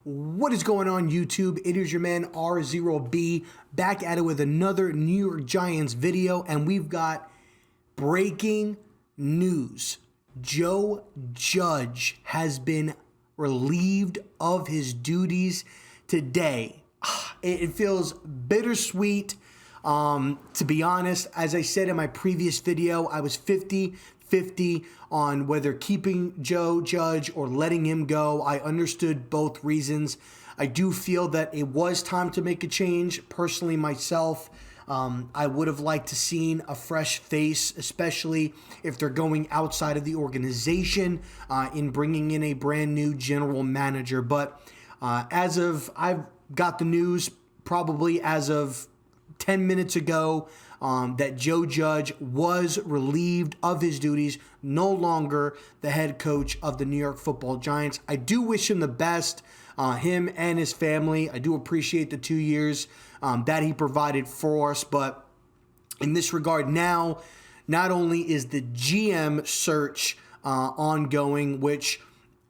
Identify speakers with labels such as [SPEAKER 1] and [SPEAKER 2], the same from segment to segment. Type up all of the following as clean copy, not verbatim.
[SPEAKER 1] What is going on, YouTube? It is your man R0B back at it with another New York Giants video, and we've got breaking news. Joe Judge has been relieved of his duties today. It feels bittersweet. To be honest, as I said in my previous video, I was 50-50 on whether keeping Joe Judge or letting him go. I understood both reasons. I do feel that it was time to make a change. Personally, myself, I would have liked to seen a fresh face, especially if they're going outside of the organization in bringing in a brand new general manager. But I've got the news probably as of 10 minutes ago that Joe Judge was relieved of his duties, no longer the head coach of the New York Football Giants. I do wish him the best, him and his family. I do appreciate the 2 years that he provided for us, but in this regard now, not only is the GM search ongoing, which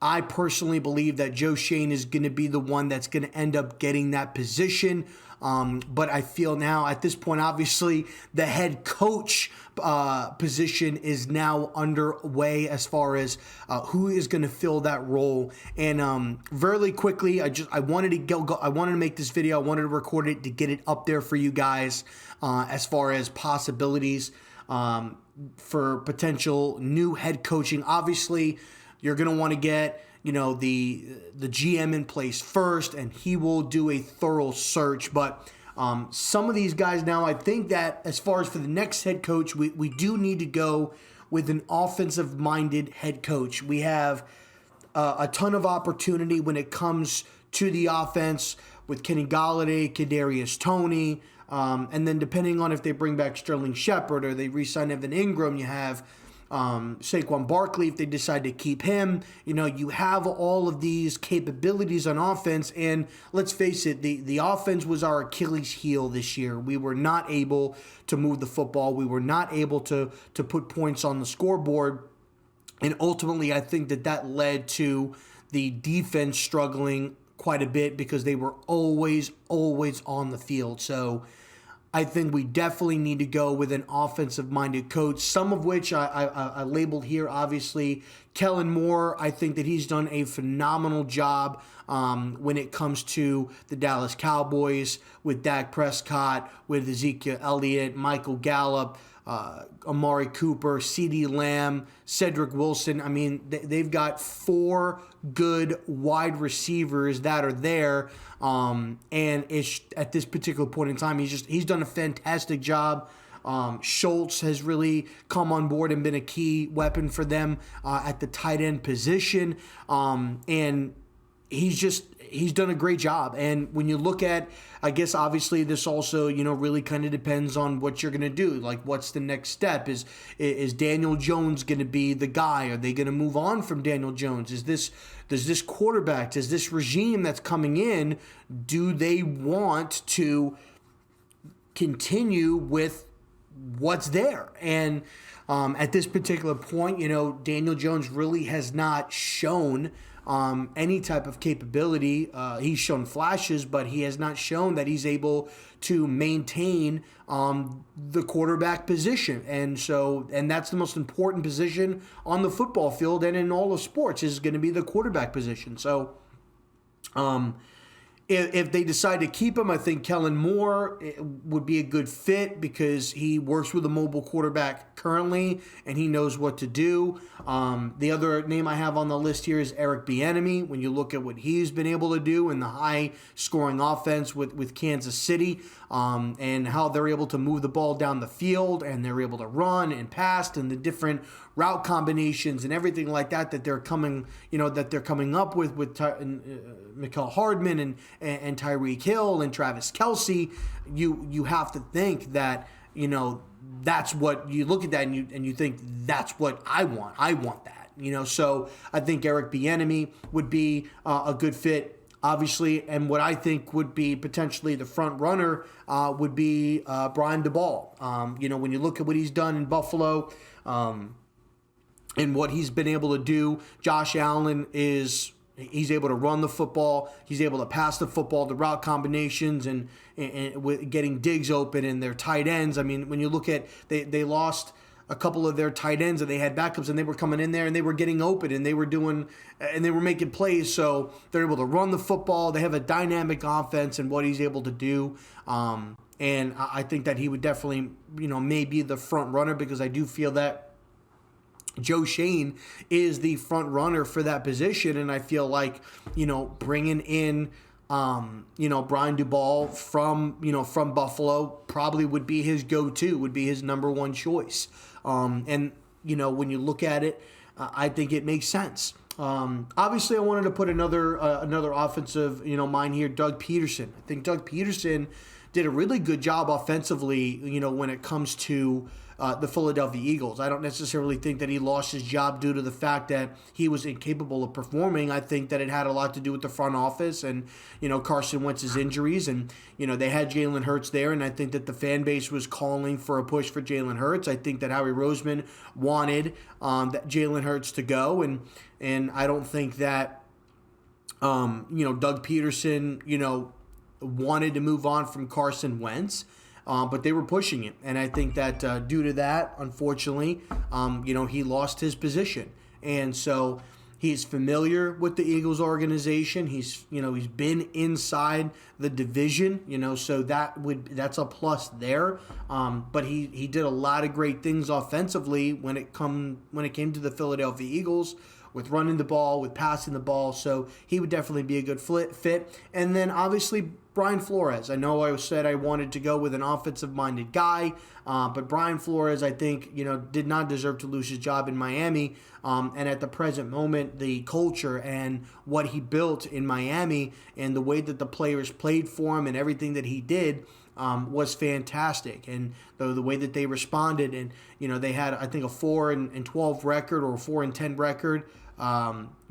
[SPEAKER 1] I personally believe that Joe Schoen is going to be the one that's going to end up getting that position. But I feel now at this point, obviously, the head coach position is now underway as far as who is going to fill that role. And very quickly, I wanted to make this video. I wanted to record it to get it up there for you guys as far as possibilities for potential new head coaching. Obviously, you're going to want to get the GM in place first, and he will do a thorough search. But some of these guys now, I think that as far as for the next head coach, we do need to go with an offensive-minded head coach. We have a ton of opportunity when it comes to the offense with Kenny Golladay, Kadarius Toney, and then depending on if they bring back Sterling Shepard or they re-sign Evan Ingram, you have Saquon Barkley, if they decide to keep him. You have all of these capabilities on offense, and let's face it, the offense was our Achilles heel this year. We were not able to move the football. We were not able to put points on the scoreboard, and ultimately I think that led to the defense struggling quite a bit because they were always on the field. So I think we definitely need to go with an offensive-minded coach, some of which I labeled here, obviously. Kellen Moore, I think that he's done a phenomenal job when it comes to the Dallas Cowboys with Dak Prescott, with Ezekiel Elliott, Michael Gallup, Amari Cooper, CeeDee Lamb, Cedric Wilson. I mean, they've got 4 good wide receivers that are there, and it's, at this particular point in time, he's done a fantastic job. Schultz has really come on board and been a key weapon for them at the tight end position, and he's done a great job. And when you look at, I guess obviously this also, really kind of depends on what you're going to do. Like, what's the next step? Is Daniel Jones going to be the guy? Are they going to move on from Daniel Jones? Does this quarterback, does this regime that's coming in, do they want to continue with what's there? And at this particular point, Daniel Jones really has not shown any type of capability. He's shown flashes, but he has not shown that he's able to maintain the quarterback position. And that's the most important position on the football field and in all of sports, is going to be the quarterback position. So if they decide to keep him, I think Kellen Moore would be a good fit because he works with a mobile quarterback currently and he knows what to do. The other name I have on the list here is Eric Bieniemy. When you look at what he's been able to do in the high-scoring offense with Kansas City, and how they're able to move the ball down the field and they're able to run and pass and the different route combinations and everything like that they're coming up with Mecole Hardman and Tyreek Hill and Travis Kelce. You have to think that that's what you look at that and you think that's what I want. I want that. So I think Eric Bieniemy would be a good fit. Obviously, and what I think would be potentially the front runner would be Brian Daboll. When you look at what he's done in Buffalo and what he's been able to do, Josh Allen is He's able to run the football. He's able to pass the football, the route combinations, and with getting digs open and their tight ends. I mean, when you look at they lost a couple of their tight ends and they had backups and they were coming in there and they were getting open and they were making plays. So they're able to run the football. They have a dynamic offense and what he's able to do. And I think that he would definitely, maybe the front runner, because I do feel that Joe Shane is the front runner for that position. And I feel like, bringing in, Brian Daboll from Buffalo probably would be his go-to, would be his number one choice. And when you look at it, I think it makes sense. Obviously, I wanted to put another offensive, mind here, Doug Peterson. I think Doug Peterson did a really good job offensively, when it comes to the Philadelphia Eagles. I don't necessarily think that he lost his job due to the fact that he was incapable of performing. I think that it had a lot to do with the front office and, Carson Wentz's injuries. And, they had Jalen Hurts there, and I think that the fan base was calling for a push for Jalen Hurts. I think that Howie Roseman wanted that Jalen Hurts to go, and I don't think that, Doug Peterson, wanted to move on from Carson Wentz. But they were pushing it. And I think that due to that, unfortunately, he lost his position. And so he's familiar with the Eagles organization. He's been inside the division, so that's a plus there. But he did a lot of great things offensively when it came to the Philadelphia Eagles, with running the ball, with passing the ball. So he would definitely be a good fit. And then obviously Brian Flores. I know I said I wanted to go with an offensive-minded guy, but Brian Flores, I think, did not deserve to lose his job in Miami. And at the present moment, the culture and what he built in Miami and the way that the players played for him and everything that he did was fantastic. And the way that they responded, and they had, I think, a 4-12 record or a 4-10 record.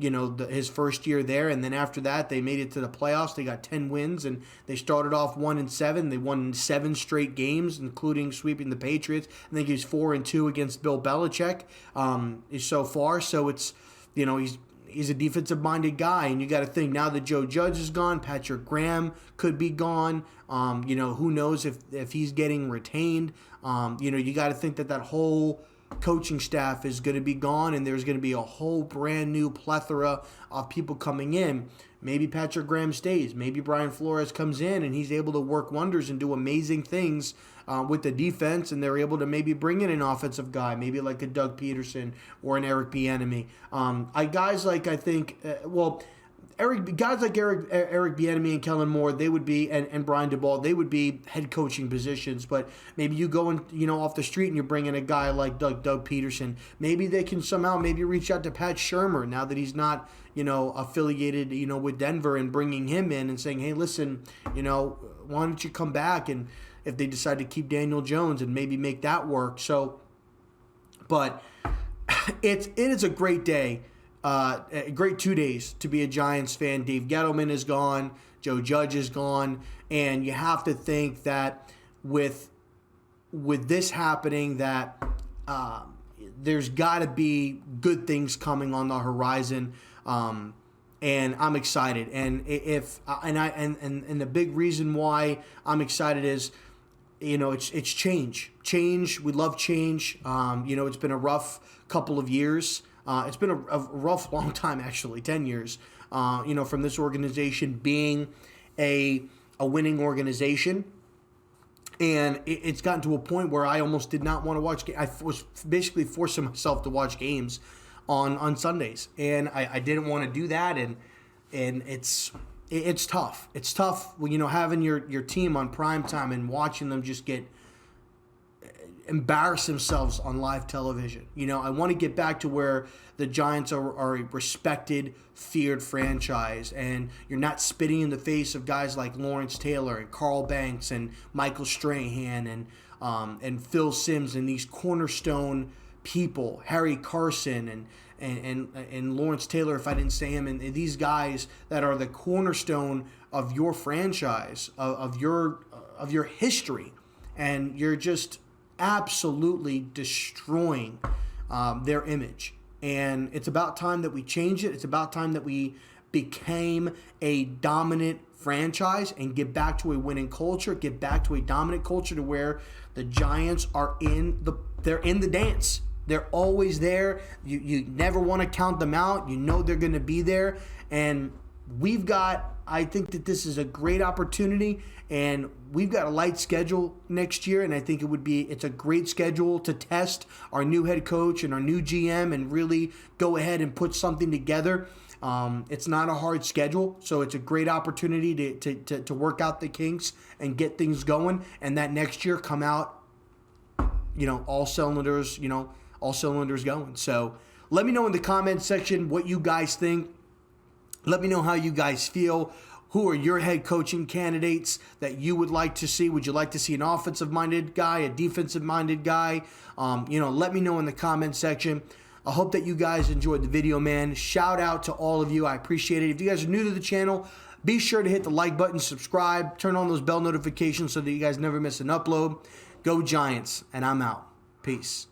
[SPEAKER 1] His first year there, and then after that they made it to the playoffs. They got 10 wins, and they started off 1-7. They won 7 straight games, including sweeping the Patriots. I think he's 4-2 against Bill Belichick so far. So it's he's a defensive-minded guy, and you got to think now that Joe Judge is gone, Patrick Graham could be gone. Who knows if he's getting retained. You got to think that whole coaching staff is going to be gone, and there's going to be a whole brand new plethora of people coming in. Maybe Patrick Graham stays. Maybe Brian Flores comes in and he's able to work wonders and do amazing things with the defense, and they're able to maybe bring in an offensive guy, maybe like a Doug Peterson or an Eric Bieniemy. Guys like Eric Bieniemy and Kellen Moore, they would be, and Brian Daboll, they would be head coaching positions. But maybe you go off the street and you bring in a guy like Doug Peterson. Maybe they can somehow reach out to Pat Shurmur now that he's not affiliated with Denver, and bringing him in and saying, hey, listen, why don't you come back? And if they decide to keep Daniel Jones and maybe make that work. So, but it is a great day. A great 2 days to be a Giants fan. Dave Gettleman is gone. Joe Judge is gone. And you have to think that with this happening, that there's got to be good things coming on the horizon. And I'm excited. And and the big reason why I'm excited is, it's change. Change. We love change. It's been a rough couple of years. It's been a rough, long time, actually, 10 years, from this organization being a winning organization. And it's gotten to a point where I almost did not want to watch games. I was basically forcing myself to watch games on Sundays. And I didn't want to do that. And it's tough. It's tough, having your team on prime time and watching them just embarrass themselves on live television. I want to get back to where the Giants are a respected, feared franchise, and you're not spitting in the face of guys like Lawrence Taylor and Carl Banks and Michael Strahan and Phil Simms and these cornerstone people, Harry Carson and Lawrence Taylor, if I didn't say him, and these guys that are the cornerstone of your franchise, of your history, and you're just absolutely destroying their image. And it's about time that we change it. It's about time that we became a dominant franchise and get back to a winning culture, get back to a dominant culture to where the Giants are they're in the dance. They're always there. You never want to count them out. You know they're going to be there. And I think that this is a great opportunity, and we've got a light schedule next year, and I think it's a great schedule to test our new head coach and our new GM and really go ahead and put something together. It's not a hard schedule, so it's a great opportunity to work out the kinks and get things going, and that next year come out, all cylinders going. So let me know in the comments section what you guys think. Let me know how you guys feel. Who are your head coaching candidates that you would like to see? Would you like to see an offensive-minded guy, a defensive-minded guy? Let me know in the comment section. I hope that you guys enjoyed the video, man. Shout out to all of you. I appreciate it. If you guys are new to the channel, be sure to hit the like button, subscribe, turn on those bell notifications so that you guys never miss an upload. Go Giants, and I'm out. Peace.